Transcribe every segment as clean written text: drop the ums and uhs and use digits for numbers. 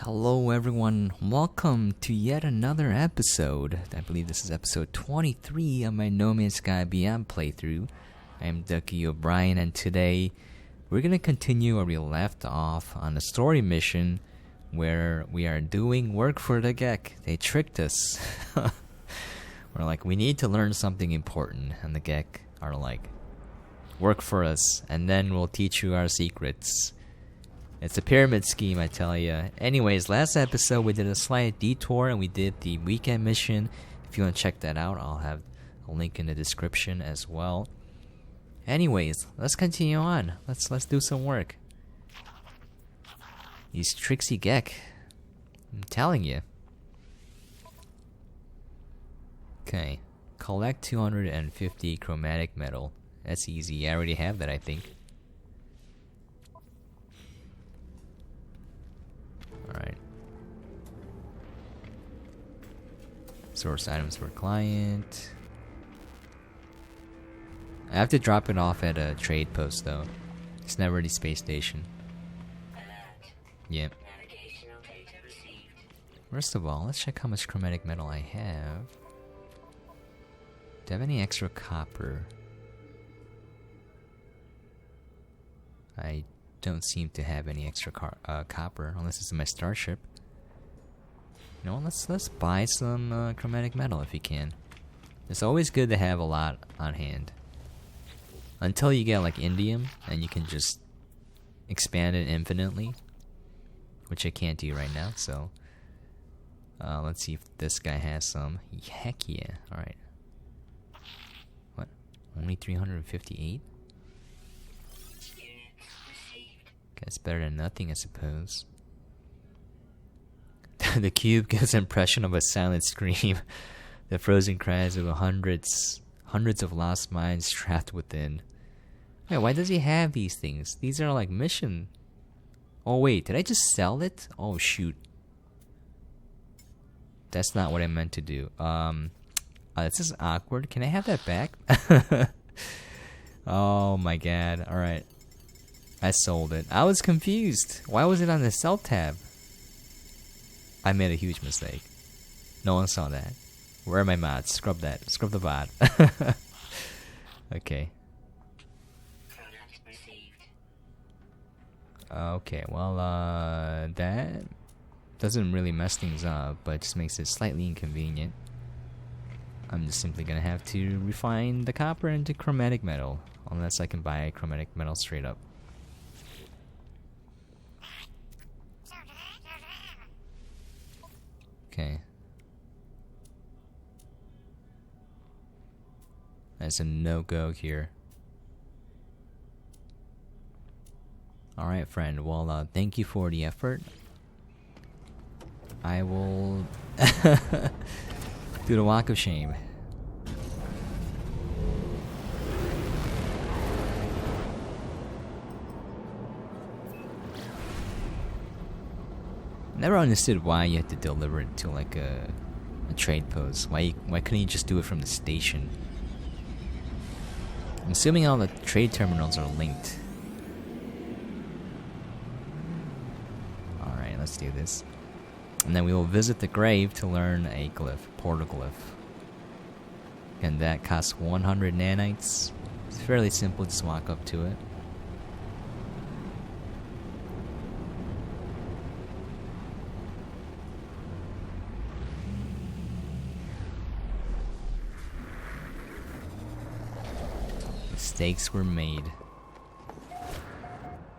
Hello everyone, welcome to yet another episode. I believe this is episode 23 of my No Man's Sky Beyond playthrough. I am Ducky O'Brien, and today we're going to continue where we left off on a story mission where we are doing work for the Gek. They tricked us. We're like, we need to learn something important, and the Gek are like, work for us, and then we'll teach you our secrets. It's a pyramid scheme, I tell ya. Anyways, last episode we did a slight detour and we did the weekend mission. If you want to check that out, I'll have a link in the description as well. Anyways, let's continue on. Let's do some work. These tricksy Gek, I'm telling you. Okay, collect 250 chromatic metal. That's easy. I already have that, I think. Alright. Source items for client. I have to drop it off at a trade post though. It's never the space station. Yep. First of all, let's check how much chromatic metal I have. Do I have any extra copper? I don't seem to have any extra copper unless it's in my starship. You know, let's buy some chromatic metal if you can. It's always good to have a lot on hand. Until you get like indium and you can just expand it infinitely, which I can't do right now. So let's see if this guy has some. Heck yeah! All right. What? Only 358? It's better than nothing, I suppose. The cube gives an impression of a silent scream. The frozen cries of hundreds of lost minds trapped within. Wait, why does he have these things? These are like mission. Oh wait, did I just sell it? Oh shoot. That's not what I meant to do. This is awkward. Can I have that back? Oh my god. Alright. I sold it. I was confused. Why was it on the sell tab? I made a huge mistake. No one saw that. Where are my mods? Scrub that. Scrub the bot. Okay. Okay, well, that doesn't really mess things up, but it just makes it slightly inconvenient. I'm just simply gonna have to refine the copper into chromatic metal, unless I can buy chromatic metal straight up. Okay. That's a no-go here. Alright, friend. Well, thank you for the effort. I will do the walk of shame. Never understood why you had to deliver it to like a trade post. Why couldn't you just do it from the station? I'm assuming all the trade terminals are linked. Alright, let's do this. And then we will visit the grave to learn a glyph, portoglyph. And that costs 100 nanites. It's fairly simple, just walk up to it. Mistakes were made.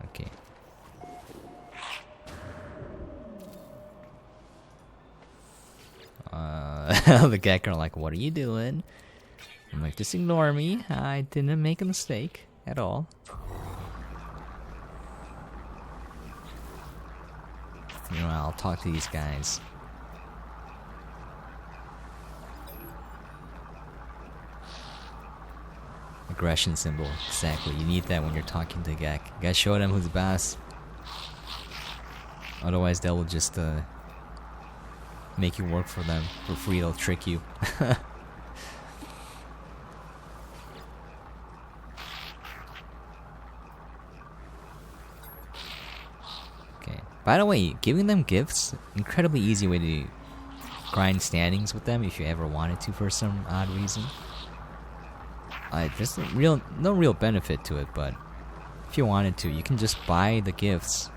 Okay. The Gek are like, what are you doing? I'm like, just ignore me. I didn't make a mistake at all. You know, I'll talk to these guys. Aggression symbol, exactly. You need that when you're talking to Gek. You gotta show them who's the boss. Otherwise, they will just make you work for them for free. They'll trick you. Okay. By the way, giving them gifts, incredibly easy way to grind standings with them if you ever wanted to for some odd reason. There's no real benefit to it, but if you wanted to, you can just buy the gifts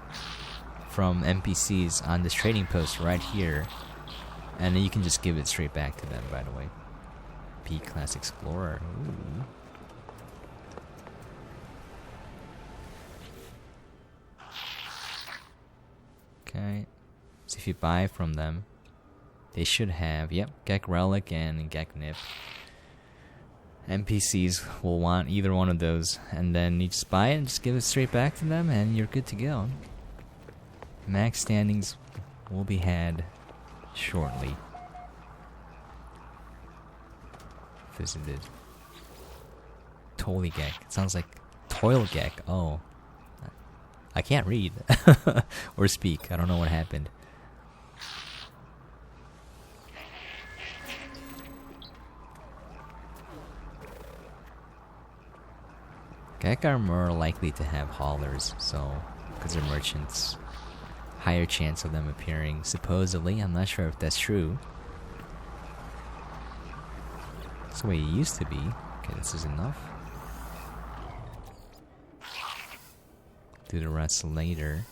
from NPCs on this trading post right here, and then you can just give it straight back to them, by the way. P-Class Explorer. Ooh. Okay. So if you buy from them, they should have, yep, Gek Relic and Gek Nip. NPCs will want either one of those, and then you just buy it and just give it straight back to them, and you're good to go. Max standings will be had shortly. Visited. Toligek. It sounds like Toilgek. Oh. I can't read. Or speak. I don't know what happened. Gek are more likely to have haulers, so because they're merchants, higher chance of them appearing. Supposedly, I'm not sure if that's true. That's the way it used to be. Okay, this is enough. Do the rest later.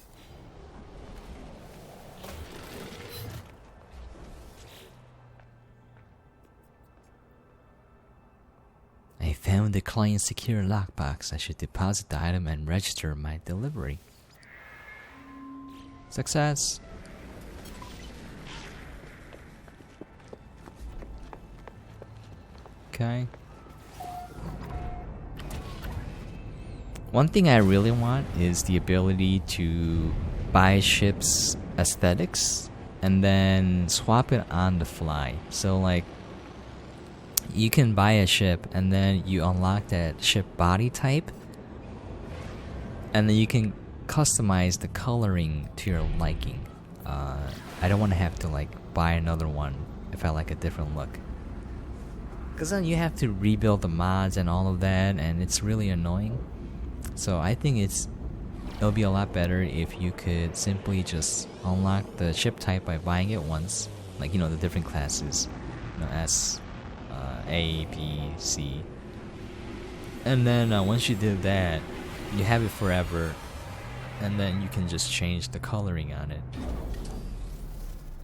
I found the client secure lockbox. I should deposit the item and register my delivery. Success! Okay. One thing I really want is the ability to buy ships' aesthetics and then swap it on the fly. So like, you can buy a ship and then you unlock that ship body type, and then you can customize the coloring to your liking. I don't want to have to like buy another one if I like a different look, because then you have to rebuild the mods and all of that, and it's really annoying. So I think it'll be a lot better if you could simply just unlock the ship type by buying it once, like the different classes, S, A, B, C, and then once you did that, you have it forever, and then you can just change the coloring on it,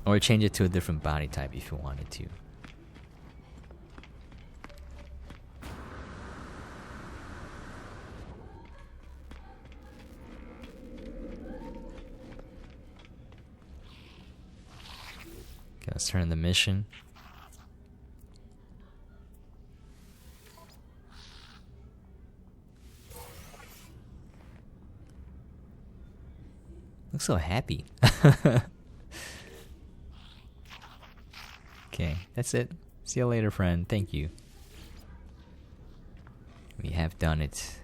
or change it to a different body type if you wanted to. Okay, let's turn the mission. Looks so happy. Okay, that's it. See you later, friend. Thank you. We have done it.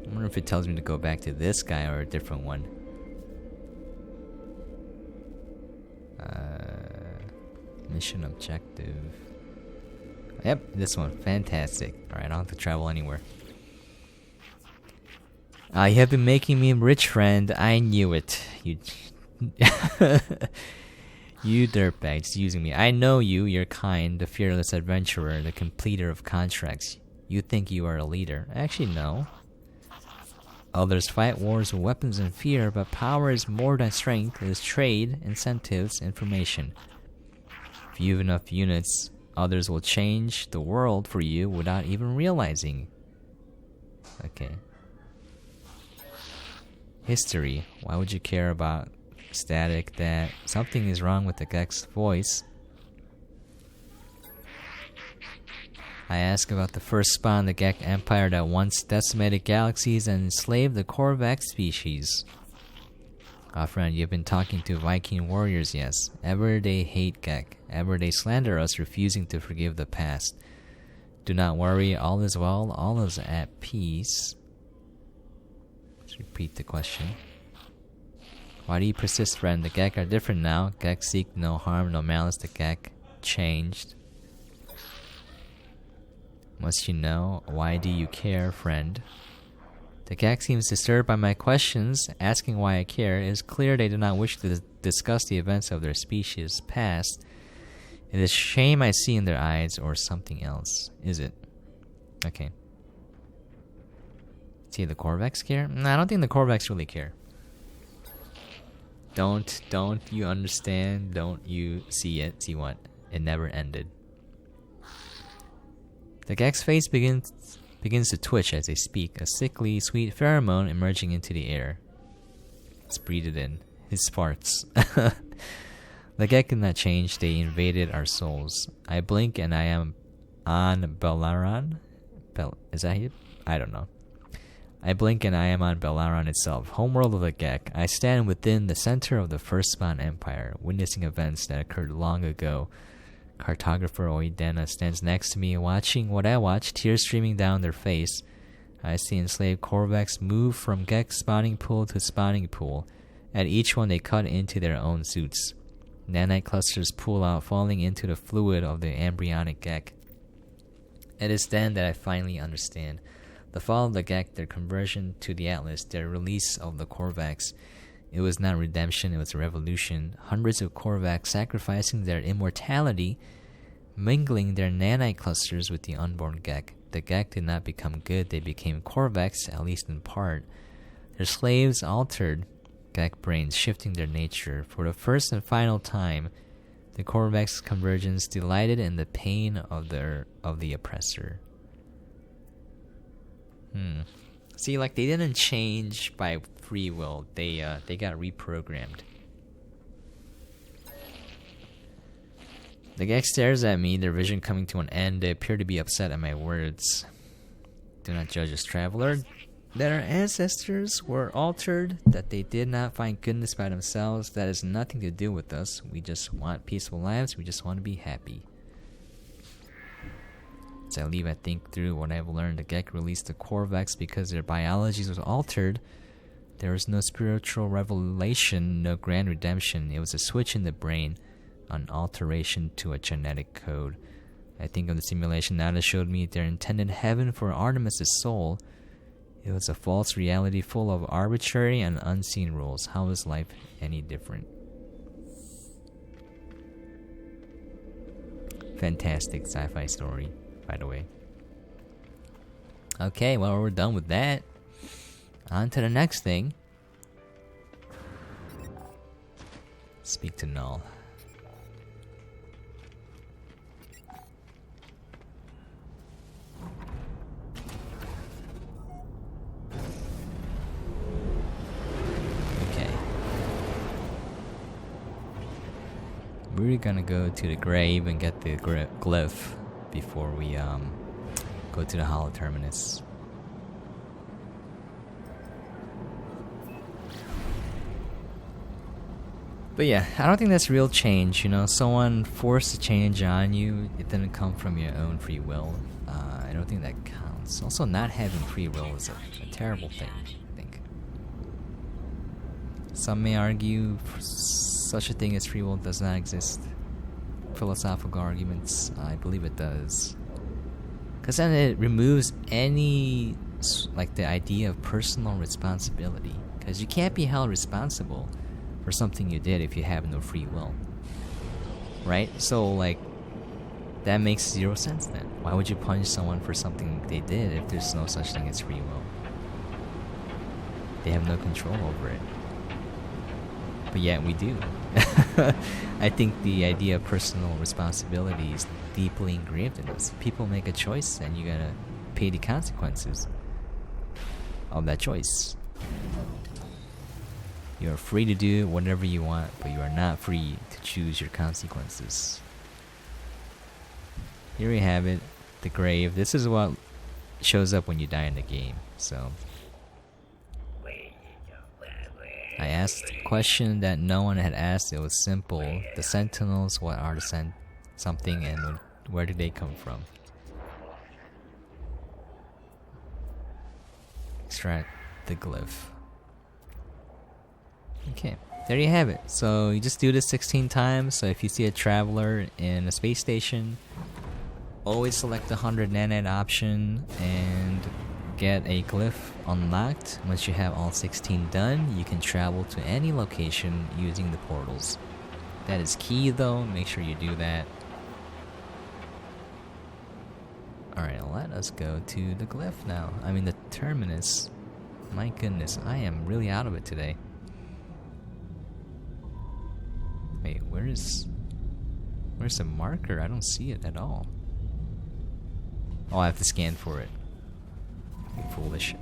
I wonder if it tells me to go back to this guy or a different one. Mission objective. Yep, this one. Fantastic. Alright, I don't have to travel anywhere. You have been making me rich, friend. I knew it. You you dirtbag, just using me. I know you. You're kind, the fearless adventurer, the completer of contracts. You think you are a leader. Actually, no. Others fight wars with weapons and fear, but power is more than strength. It is trade, incentives, information. If you have enough units, others will change the world for you without even realizing. Okay. History. Why would you care about static? That something is wrong with the Gek's voice. I ask about the first spawn, the Gek Empire that once decimated galaxies and enslaved the Korvax species. Friend, you've been talking to Viking warriors, yes. Ever they hate Gek. Ever they slander us, refusing to forgive the past. Do not worry, all is well, all is at peace. Let's repeat the question. Why do you persist, friend? The Gek are different now. Gek seek no harm, no malice. The Gek changed. Must you know? Why do you care, friend? The gag seems disturbed by my questions, asking why I care. It is clear they do not wish to discuss the events of their species' past. It is shame I see in their eyes, or something else. Is it? Okay. See, the Korvax care? No, I don't think the Korvax really care. Don't you understand? Don't you see it? See what? It never ended. The gag's face begins to twitch as they speak, a sickly, sweet pheromone emerging into the air. Let's breathe it in. His farts. The gag did not change. They invaded our souls. I blink and I am on Bellaron. Is that it? I don't know. I blink and I am on Bellaron itself, homeworld of the gag. I stand within the center of the Firstborn Empire, witnessing events that occurred long ago. Cartographer Oidena stands next to me, watching what I watch, tears streaming down their face. I see enslaved Korvax move from gag spawning pool to spawning pool. At each one they cut into their own suits. Nanite clusters pool out, falling into the fluid of the embryonic gag. It is then that I finally understand. The fall of the gag, their conversion to the Atlas, their release of the Korvax. It was not redemption, it was a revolution. Hundreds of Korvax sacrificing their immortality, mingling their nanite clusters with the unborn gag. The gag did not become good, they became Korvax, at least in part. Their slaves altered gag brains, shifting their nature. For the first and final time, the Korvax convergence delighted in the pain of the oppressor. See, like, they didn't change by free will. They got reprogrammed. The gag stares at me, their vision coming to an end. They appear to be upset at my words. Do not judge us, traveler. That our ancestors were altered, that they did not find goodness by themselves, that has nothing to do with us. We just want peaceful lives. We just want to be happy. As I leave, I think through what I've learned. The gag released the Korvax because their biology was altered. There was no spiritual revelation, no grand redemption. It was a switch in the brain, an alteration to a genetic code. I think of the simulation now that showed me their intended heaven for Artemis' soul. It was a false reality full of arbitrary and unseen rules. How is life any different? Fantastic sci-fi story, by the way. Okay, well, we're done with that. On to the next thing. Speak to Null. Okay. We're gonna go to the grave and get the glyph before we go to the Hollow Terminus. But yeah, I don't think that's real change, you know. Someone forced a change on you. It didn't come from your own free will. I don't think that counts. Also, not having free will is a terrible thing, I think. Some may argue such a thing as free will does not exist. Philosophical arguments, I believe it does. Because then it removes any, like, the idea of personal responsibility. Because you can't be held responsible for something you did if you have no free will, right? So, like, that makes zero sense then. Why would you punish someone for something they did if there's no such thing as free will? They have no control over it. But yet we do. I think the idea of personal responsibility is deeply engraved in us. People make a choice and you gotta pay the consequences of that choice. You are free to do whatever you want, but you are not free to choose your consequences. Here we have it, the grave. This is what shows up when you die in the game. So I asked a question that no one had asked. It was simple. The Sentinels, what are the something, and where did they come from? Extract the glyph. Okay, there you have it. So you just do this 16 times. So if you see a traveler in a space station, always select the 100 nanite option and get a glyph unlocked. Once you have all 16 done, you can travel to any location using the portals. That is key though, make sure you do that. Alright, let us go to the glyph now. I mean the terminus. My goodness, I am really out of it today. Wait, where's the marker? I don't see it at all. Oh, I have to scan for it. I'm foolish.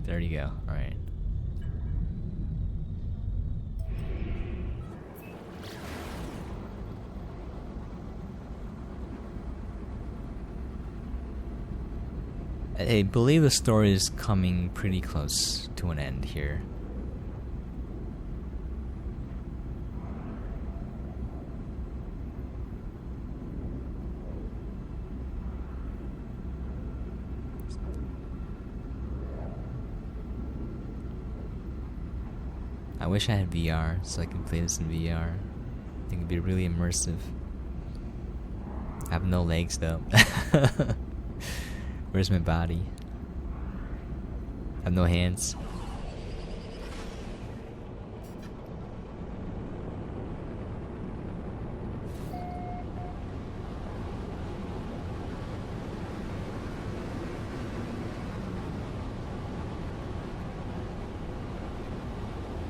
There you go. Alright. I believe the story is coming pretty close to an end here. I wish I had VR so I could play this in VR. I think it'd be really immersive. I have no legs though. Where's my body? I have no hands.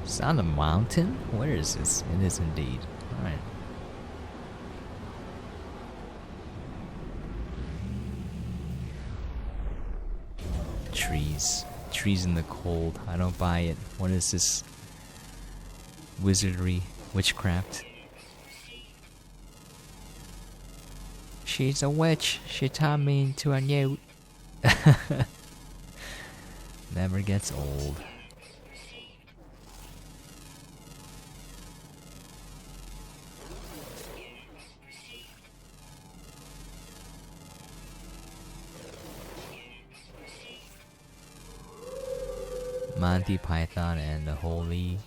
It's on a mountain? Where is this? It is indeed. Alright. Trees in the cold. I don't buy it. What is this? Wizardry? Witchcraft? She's a witch. She turned me into a newt. Never gets old. Monty Python and the Holy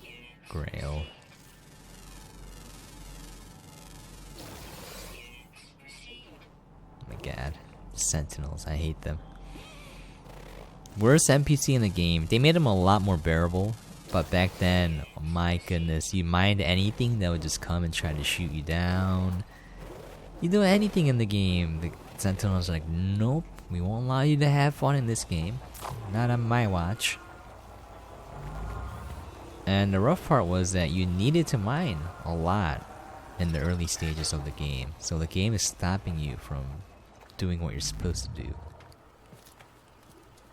Grail. Oh my god. Sentinels, I hate them. Worst NPC in the game. They made them a lot more bearable, but back then, oh my goodness, you mined anything that would just come and try to shoot you down. You do anything in the game, the Sentinels are like, nope, we won't allow you to have fun in this game. Not on my watch. And the rough part was that you needed to mine a lot in the early stages of the game. So the game is stopping you from doing what you're supposed to do.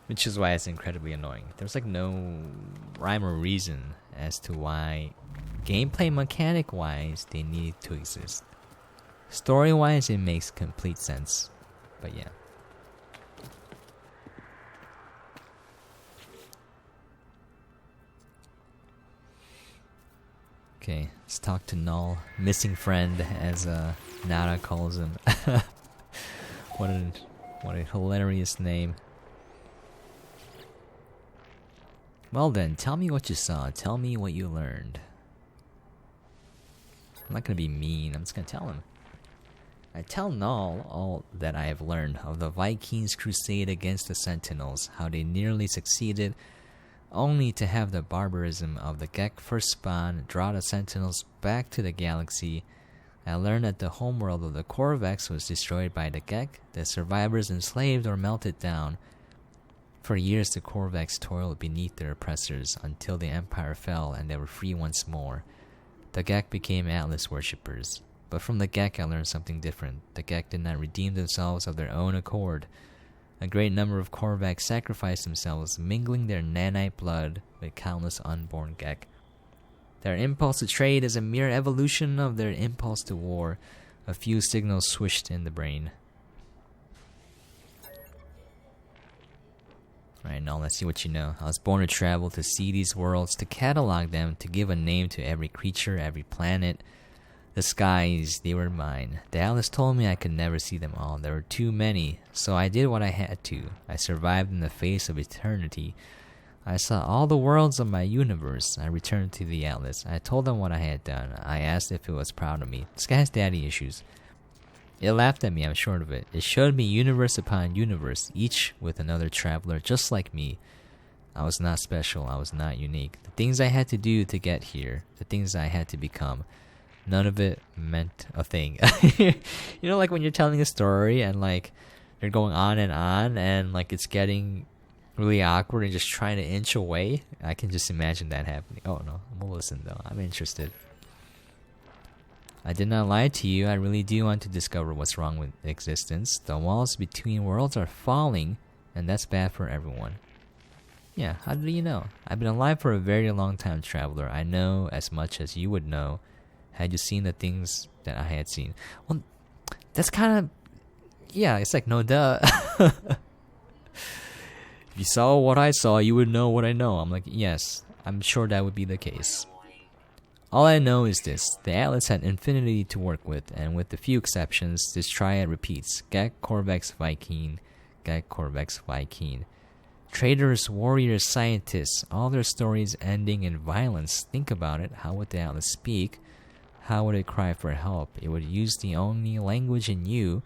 Which is why it's incredibly annoying. There's like no rhyme or reason as to why, gameplay mechanic wise, they need to exist. Story wise, it makes complete sense. But yeah. Okay, let's talk to Null, missing friend, as Nara calls him. What a hilarious name. Well then, tell me what you saw. Tell me what you learned. I'm not gonna be mean. I'm just gonna tell him. I tell Null all that I have learned of the Vikings' crusade against the Sentinels, how they nearly succeeded, only to have the barbarism of the Gek first spawn draw the Sentinels back to the galaxy. I learned that the homeworld of the Korvax was destroyed by the Gek, the survivors enslaved or melted down. For years the Korvax toiled beneath their oppressors until the Empire fell and they were free once more. The Gek became Atlas worshippers. But from the Gek I learned something different. The Gek did not redeem themselves of their own accord. A great number of Korvax sacrificed themselves, mingling their nanite blood with countless unborn Gek. Their impulse to trade is a mere evolution of their impulse to war. A few signals swished in the brain. Alright, now let's see what you know. I was born to travel, to see these worlds, to catalog them, to give a name to every creature, every planet. The skies, they were mine. The Atlas told me I could never see them all. There were too many, so I did what I had to. I survived in the face of eternity. I saw all the worlds of my universe. I returned to the Atlas. I told them what I had done. I asked if it was proud of me. This guy has daddy issues. It laughed at me, I'm sure of it. It showed me universe upon universe, each with another traveler just like me. I was not special, I was not unique. The things I had to do to get here, the things I had to become, none of it meant a thing. You know, like when you're telling a story and like they're going on and like it's getting really awkward and just trying to inch away. I can just imagine that happening. Oh no, we'll listen though. I'm interested. I did not lie to you. I really do want to discover what's wrong with existence. The walls between worlds are falling, and that's bad for everyone. Yeah, how do you know? I've been alive for a very long time, traveler. I know as much as you would know had you seen the things that I had seen. Well, that's kind of... Yeah, it's like, no duh. If you saw what I saw, you would know what I know. I'm like, yes, I'm sure that would be the case. All I know is this. The Atlas had infinity to work with, and with a few exceptions, this triad repeats. Gek, Corvex, Viking. Gek, Corvex, Viking. Traders, warriors, scientists, all their stories ending in violence. Think about it. How would the Atlas speak? How would it cry for help? It would use the only language in you.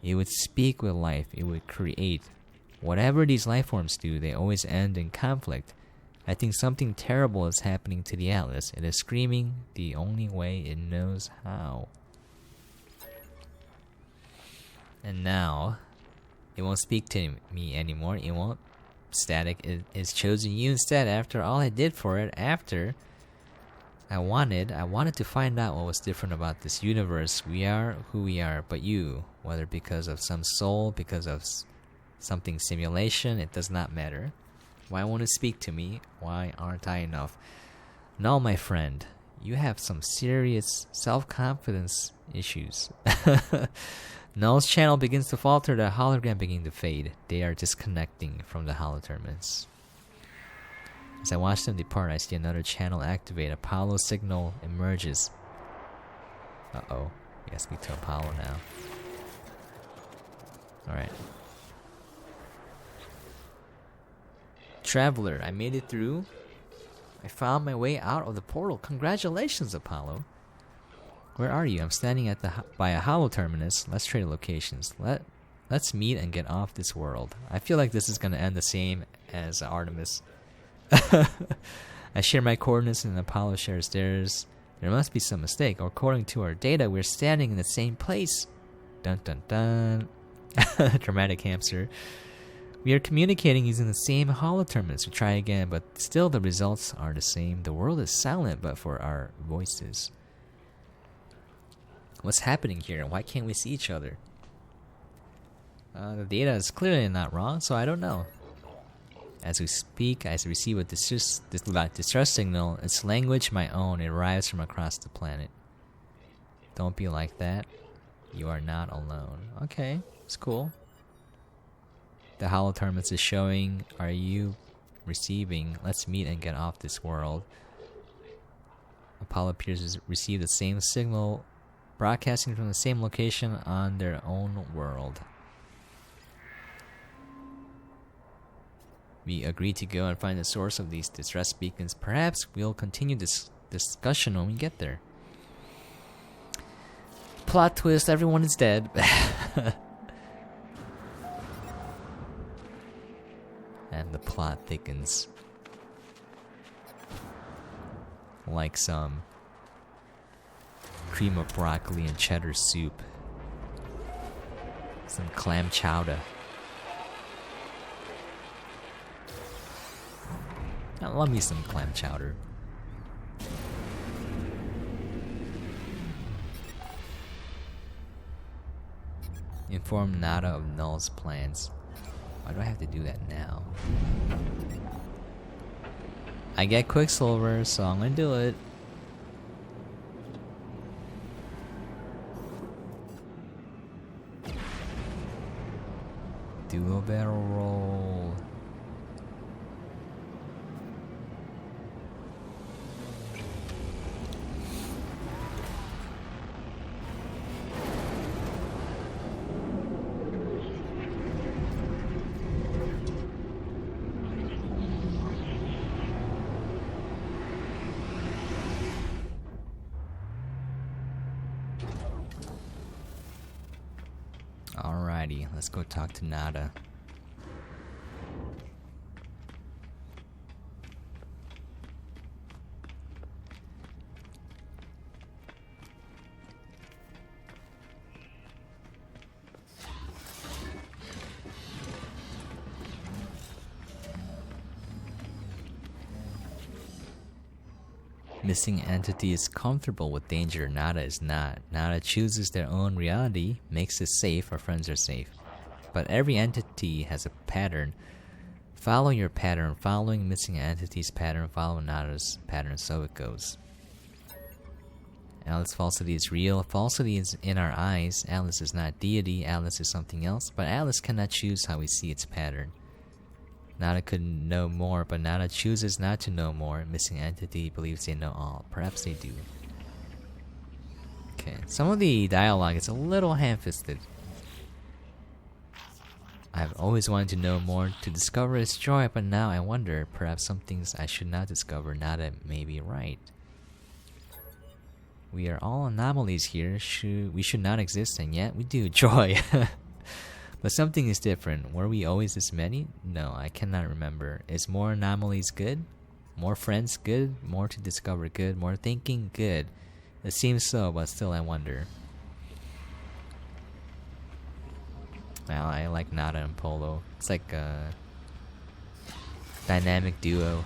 It would speak with life. It would create. Whatever these life forms do, they always end in conflict. I think something terrible is happening to the Atlas. It is screaming the only way it knows how. And now, it won't speak to me anymore. It won't. Static. It is choosing you instead. After all I did for it, after I wanted to find out what was different about this universe. We are who we are, but you, whether because of some soul, because of something simulation, it does not matter. Why won't it speak to me? Why aren't I enough? Null, my friend, you have some serious self-confidence issues. Null's channel begins to falter, the hologram beginning to fade. They are disconnecting from the holoterminus. As I watch them depart, I see another channel activate. Apollo signal emerges. Uh-oh. We gotta speak to Apollo now. Alright. Traveler, I made it through. I found my way out of the portal. Congratulations, Apollo. Where are you? I'm standing at by a holoterminus. Let's trade locations. Let's meet and get off this world. I feel like this is gonna end the same as Artemis. I share my coordinates and Apollo shares theirs. There must be some mistake. According to our data, we're standing in the same place. Dun dun dun. Dramatic hamster. We are communicating using the same holoterminus. We try again, but still the results are the same. The world is silent but for our voices. What's happening here? Why can't we see each other? The data is clearly not wrong, so I don't know. As we speak, I receive a distress signal. It's language my own. It arrives from across the planet. Don't be like that. You are not alone. Okay, it's cool. The holoterminus is showing, are you receiving? Let's meet and get off this world. Apollo appears to receive the same signal, broadcasting from the same location on their own world. We agree to go and find the source of these distress beacons. Perhaps we'll continue this discussion when we get there. Plot twist, everyone is dead. And the plot thickens. Like some cream of broccoli and cheddar soup. Some clam chowder. I love me some clam chowder. Inform Nada of Null's plans. Why do I have to do that now? I get Quicksilver, so I'm gonna do it. Do a barrel roll. Alrighty, let's go talk to Nada. Missing entity is comfortable with danger, Nada is not. Nada chooses their own reality, makes it safe, our friends are safe. But every entity has a pattern. Follow your pattern, following missing entity's pattern, follow Nada's pattern, so it goes. Alice falsity is real. Falsity is in our eyes. Alice is not deity, Alice is something else, but Alice cannot choose how we see its pattern. Nada could know more, but Nada chooses not to know more. Missing entity believes they know all. Perhaps they do. Okay, some of the dialogue is a little ham-fisted. I've always wanted to know more, to discover its joy, but now I wonder, perhaps some things I should not discover. Nada may be right. We are all anomalies here. We should not exist, and yet we do. Joy. But something is different. Were we always this many? No, I cannot remember. Is more anomalies good? More friends good? More to discover good? More thinking good? It seems so, but still I wonder. Well, I like Nada and Polo. It's like a dynamic duo.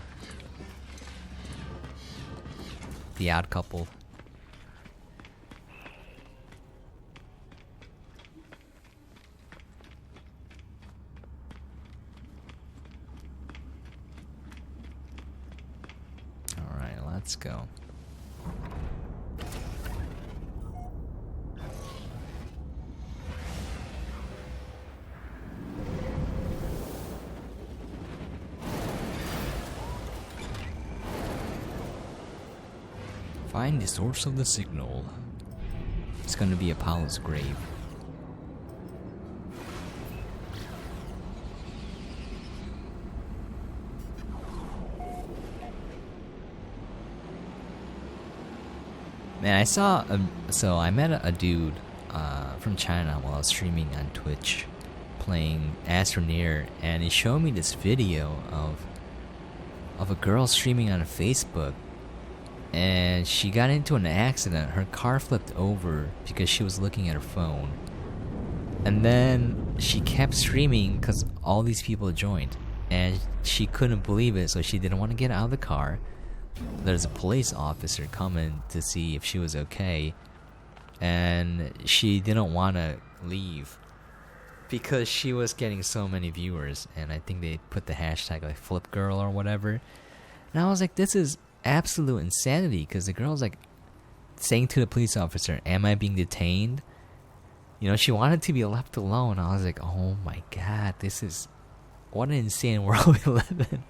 The odd couple. Let's go. Find the source of the signal. It's gonna be Apollo's grave. Man, I saw so I met a dude from China while I was streaming on Twitch, playing Astroneer, and he showed me this video of a girl streaming on Facebook, and she got into an accident. Her car flipped over because she was looking at her phone, and then she kept streaming because all these people joined, and she couldn't believe it, so she didn't want to get out of the car. There's a police officer coming to see if she was okay, and she didn't want to leave because she was getting so many viewers, and I think they put the hashtag like flip girl or whatever. And I was like, this is absolute insanity, because the girl's like saying to the police officer, am I being detained? You know, she wanted to be left alone. I was like, oh my god, this is, what an insane world we live in.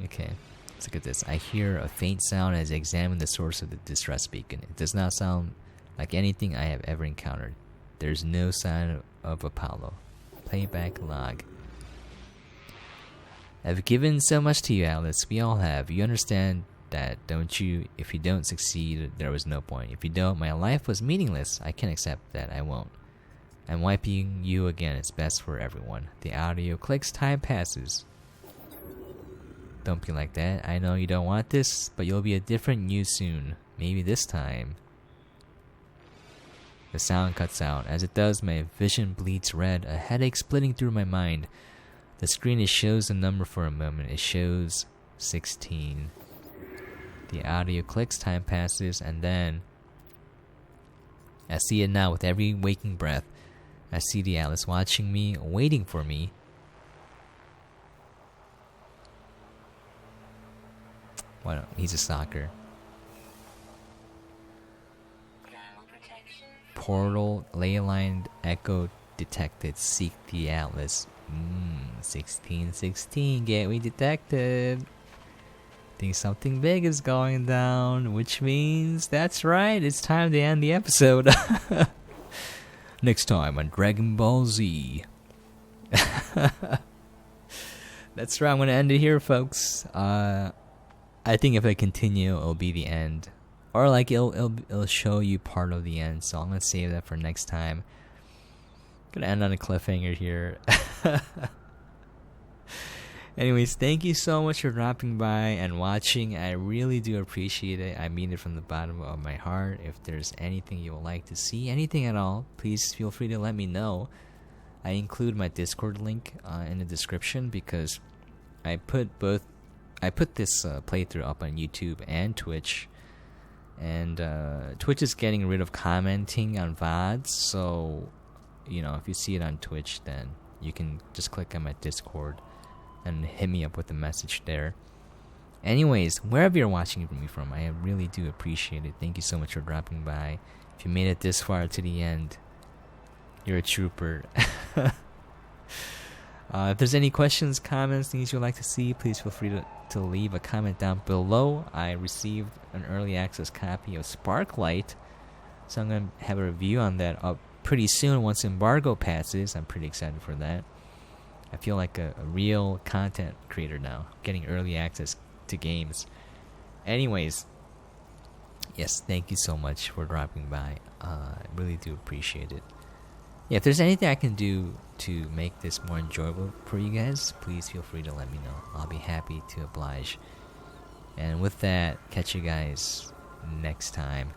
Okay, let's look at this. I hear a faint sound as I examine the source of the distress beacon. It does not sound like anything I have ever encountered. There's no sign of Apollo. Playback log. I've given so much to you, Alice. We all have. You understand that, don't you? If you don't succeed, there was no point. If you don't, my life was meaningless. I can accept that. I won't. I'm wiping you again. It's best for everyone. The audio clicks. Time passes. Don't be like that. I know you don't want this, but you'll be a different you soon. Maybe this time. The sound cuts out. As it does, my vision bleeds red, a headache splitting through my mind. The screen shows the number for a moment. It shows 16. The audio clicks, time passes, and then I see it now with every waking breath. I see the Alice watching me, waiting for me. What? He's a stalker. Portal, ley line, echo detected. Seek the Atlas. 1616, gateway detected. Think something big is going down, which means that's right, it's time to end the episode. Next time on Dragon Ball Z. That's right, I'm gonna end it here, folks. I think if I continue, it'll be the end. Or like it'll show you part of the end, so I'm gonna save that for next time. Gonna end on a cliffhanger here. Anyways, thank you so much for dropping by and watching. I really do appreciate it. I mean it from the bottom of my heart. If there's anything you would like to see, anything at all, please feel free to let me know. I include my Discord link in the description because I put this playthrough up on YouTube and Twitch. And Twitch is getting rid of commenting on VODs, so if you see it on Twitch, then you can just click on my Discord and hit me up with a message there. Anyways, wherever you're watching me from, I really do appreciate it. Thank you so much for dropping by. If you made it this far to the end, you're a trooper. If there's any questions, comments, things you'd like to see, please feel free to leave a comment down below. I received an early access copy of Sparklight, so I'm going to have a review on that up pretty soon once embargo passes. I'm pretty excited for that. I feel like a real content creator now, getting early access to games. Anyways, yes, thank you so much for dropping by. I really do appreciate it. Yeah, if there's anything I can do to make this more enjoyable for you guys, please feel free to let me know. I'll be happy to oblige. And with that, catch you guys next time.